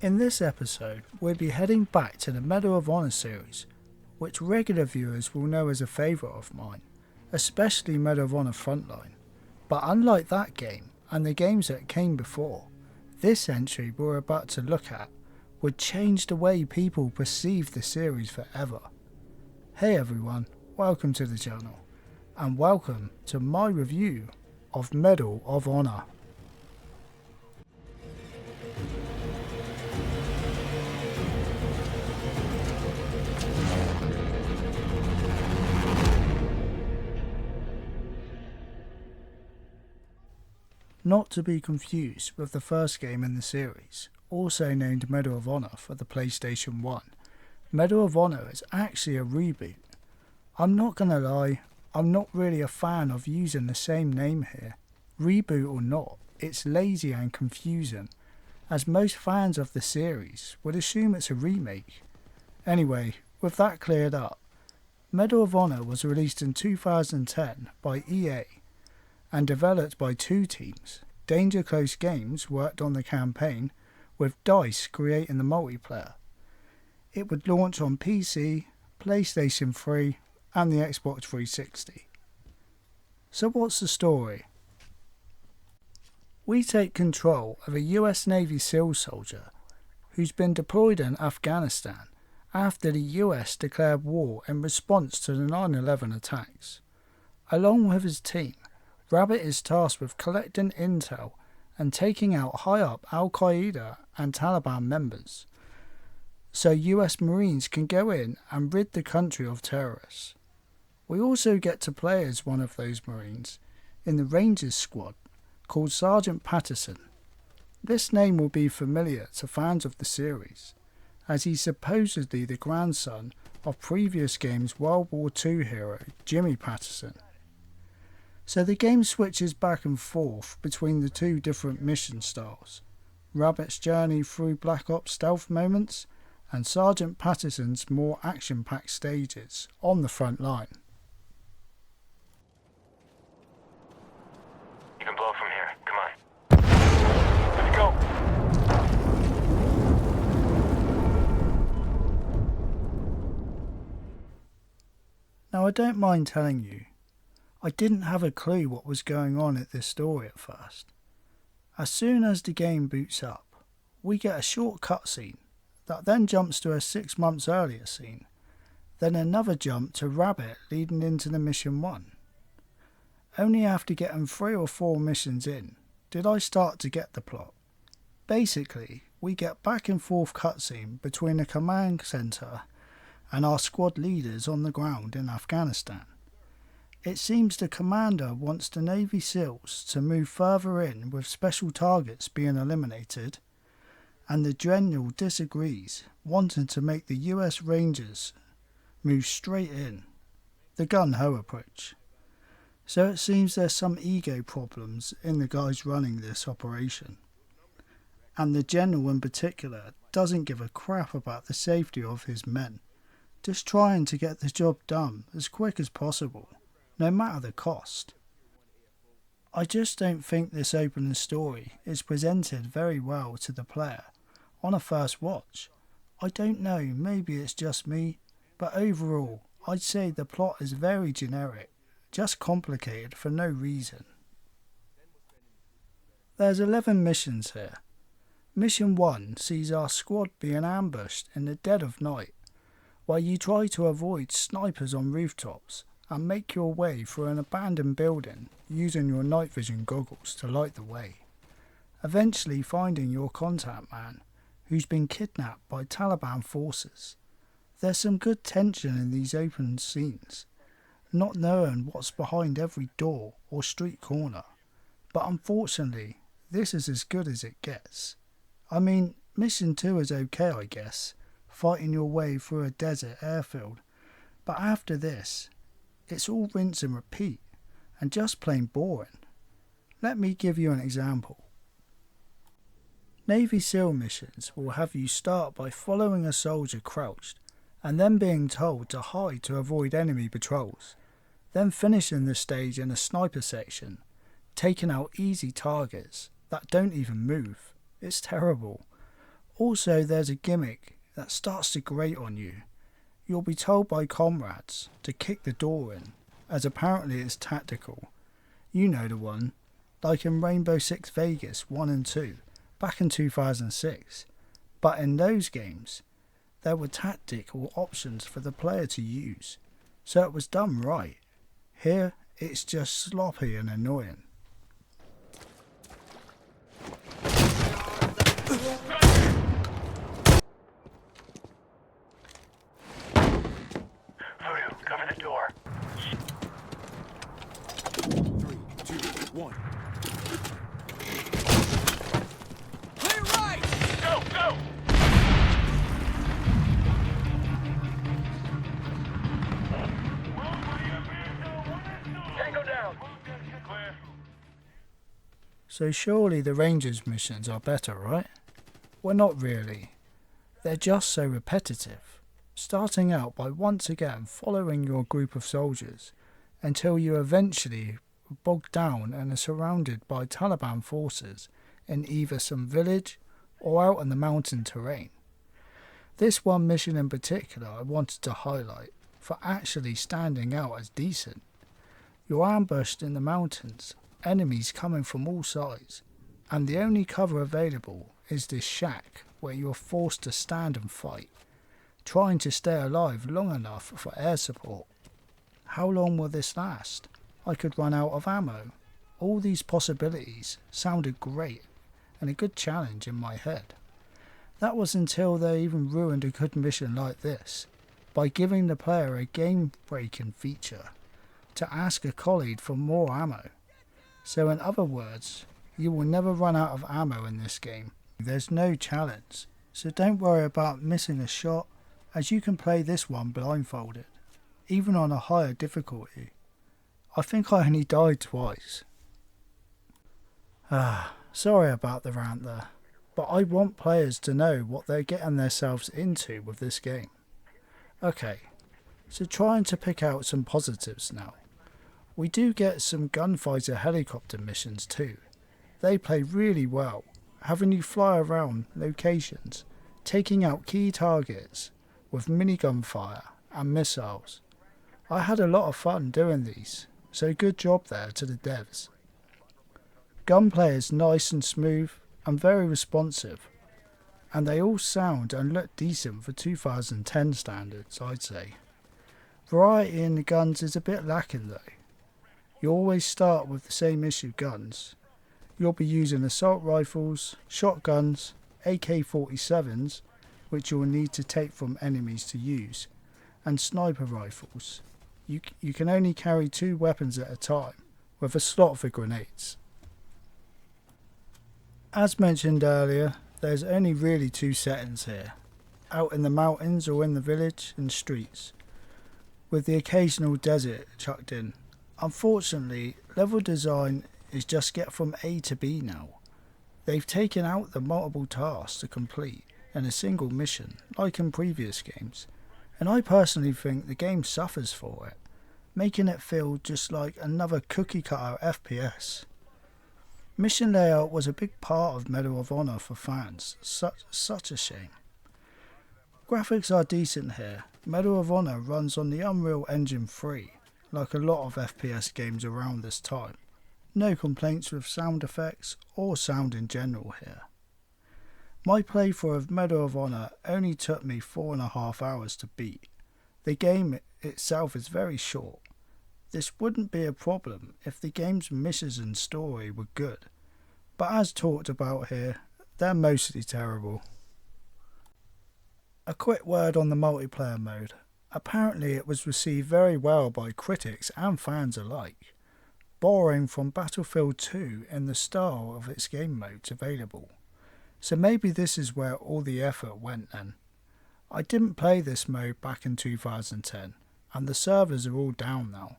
In this episode, we'll be heading back to the Medal of Honor series, which regular viewers will know as a favourite of mine, especially Medal of Honor Frontline. But unlike that game, and the games that came before, this entry we're about to look at would change the way people perceive the series forever. Hey everyone, welcome to the channel, and welcome to my review of Medal of Honor. Not to be confused with the first game in the series, also named Medal of Honor for the PlayStation 1. Medal of Honor is actually a reboot. I'm not gonna lie, I'm not really a fan of using the same name here. Reboot or not, it's lazy and confusing, as most fans of the series would assume it's a remake. Anyway, with that cleared up, Medal of Honor was released in 2010 by EA and developed by two teams. Danger Close Games worked on the campaign, with DICE creating the multiplayer. It would launch on PC, PlayStation 3 and the Xbox 360. So what's the story? We take control of a US Navy SEAL soldier who's been deployed in Afghanistan after the US declared war in response to the 9/11 attacks. Along with his team, Rabbit is tasked with collecting intel and taking out high-up Al-Qaeda and Taliban members, so US Marines can go in and rid the country of terrorists. We also get to play as one of those Marines in the Rangers squad called Sergeant Patterson. This name will be familiar to fans of the series, as he's supposedly the grandson of previous game's World War II hero Jimmy Patterson. So the game switches back and forth between the two different mission styles, Rabbit's journey through Black Ops stealth moments and Sergeant Patterson's more action-packed stages on the front line. You can blow from here, come on. Let's go! Now I don't mind telling you, I didn't have a clue what was going on at this story at first. As soon as the game boots up, we get a short cutscene that then jumps to a 6 months earlier scene, then another jump to Rabbit leading into the mission 1. Only after getting 3 or 4 missions in did I start to get the plot. Basically, we get back and forth cutscene between the command centre and our squad leaders on the ground in Afghanistan. It seems the commander wants the Navy SEALs to move further in with special targets being eliminated, and the general disagrees, wanting to make the US Rangers move straight in, the gun-ho approach. So it seems there's some ego problems in the guys running this operation, and the general in particular doesn't give a crap about the safety of his men, just trying to get the job done as quick as possible, no matter the cost. I just don't think this opening story is presented very well to the player on a first watch. I don't know, maybe it's just me, but overall I'd say the plot is very generic, just complicated for no reason. There's 11 missions here. Mission 1 sees our squad being ambushed in the dead of night, while you try to avoid snipers on rooftops and make your way through an abandoned building using your night vision goggles to light the way, eventually finding your contact man who's been kidnapped by Taliban forces. There's some good tension in these open scenes, not knowing what's behind every door or street corner, but unfortunately this is as good as it gets. I mean, mission 2 is okay I guess, fighting your way through a desert airfield, but after this it's all rinse and repeat, and just plain boring. Let me give you an example. Navy SEAL missions will have you start by following a soldier crouched, and then being told to hide to avoid enemy patrols, then finishing the stage in a sniper section, taking out easy targets that don't even move. It's terrible. Also, there's a gimmick that starts to grate on you. You'll be told by comrades to kick the door in, as apparently it's tactical. You know the one, like in Rainbow Six Vegas 1 and 2, back in 2006. But in those games, there were tactical options for the player to use, so it was done right. Here, it's just sloppy and annoying. Voodoo, cover the door. 3, 2, 1. Clear right! Go, go! Tango down. Clear. So surely the Rangers missions are better, right? Well, not really. They're just so repetitive, starting out by once again following your group of soldiers until you eventually are bogged down and are surrounded by Taliban forces in either some village or out in the mountain terrain. This one mission in particular I wanted to highlight for actually standing out as decent. You're ambushed in the mountains, enemies coming from all sides, and the only cover available is this shack where you're forced to stand and fight, trying to stay alive long enough for air support. How long will this last? I could run out of ammo. All these possibilities sounded great and a good challenge in my head. That was until they even ruined a good mission like this by giving the player a game-breaking feature to ask a colleague for more ammo. So in other words, you will never run out of ammo in this game. There's no challenge, so don't worry about missing a shot, as you can play this one blindfolded, even on a higher difficulty. I think I only died twice. Sorry about the rant there, but I want players to know what they're getting themselves into with this game. Okay, so trying to pick out some positives now. We do get some gunfighter helicopter missions too. They play really well, having you fly around locations, taking out key targets with minigun fire and missiles. I had a lot of fun doing these, so good job there to the devs. Gunplay is nice and smooth and very responsive, and they all sound and look decent for 2010 standards, I'd say. Variety in the guns is a bit lacking though. You always start with the same issue guns. You'll be using assault rifles, shotguns, AK-47s, which you will need to take from enemies to use, and sniper rifles. You can only carry 2 weapons at a time, with a slot for grenades. As mentioned earlier, there's only really 2 settings here, out in the mountains or in the village and streets, with the occasional desert chucked in. Unfortunately, level design is just get from A to B now. They've taken out the multiple tasks to complete in a single mission, like in previous games, and I personally think the game suffers for it, making it feel just like another cookie-cutter FPS. Mission layout was a big part of Medal of Honor for fans, such a shame. Graphics are decent here. Medal of Honor runs on the Unreal Engine 3, like a lot of FPS games around this time. No complaints with sound effects or sound in general here. My playthrough of Medal of Honor only took me 4.5 hours to beat. The game itself is very short. This wouldn't be a problem if the game's missions and story were good, but as talked about here, they're mostly terrible. A quick word on the multiplayer mode. Apparently it was received very well by critics and fans alike, borrowing from Battlefield 2 in the style of its game modes available. So maybe this is where all the effort went then. I didn't play this mode back in 2010, and the servers are all down now,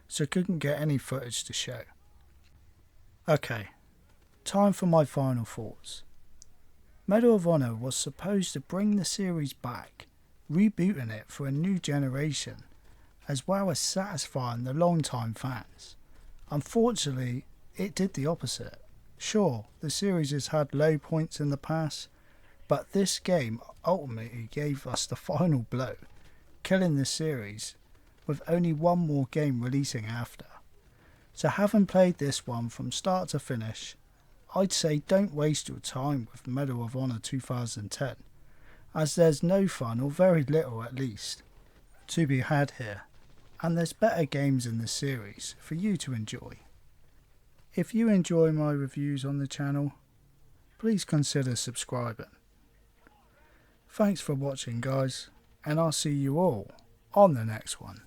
so couldn't get any footage to show. Okay, time for my final thoughts. Medal of Honor was supposed to bring the series back, rebooting it for a new generation, as well as satisfying the long-time fans. Unfortunately, it did the opposite. Sure, the series has had low points in the past, But this game ultimately gave us the final blow, killing the series with only one more game releasing after. So having played this one from start to finish, I'd say don't waste your time with Medal of Honor 2010, as there's no fun, or very little at least, to be had here, and there's better games in the series for you to enjoy. If you enjoy my reviews on the channel, please consider subscribing. Thanks for watching guys, and I'll see you all on the next one.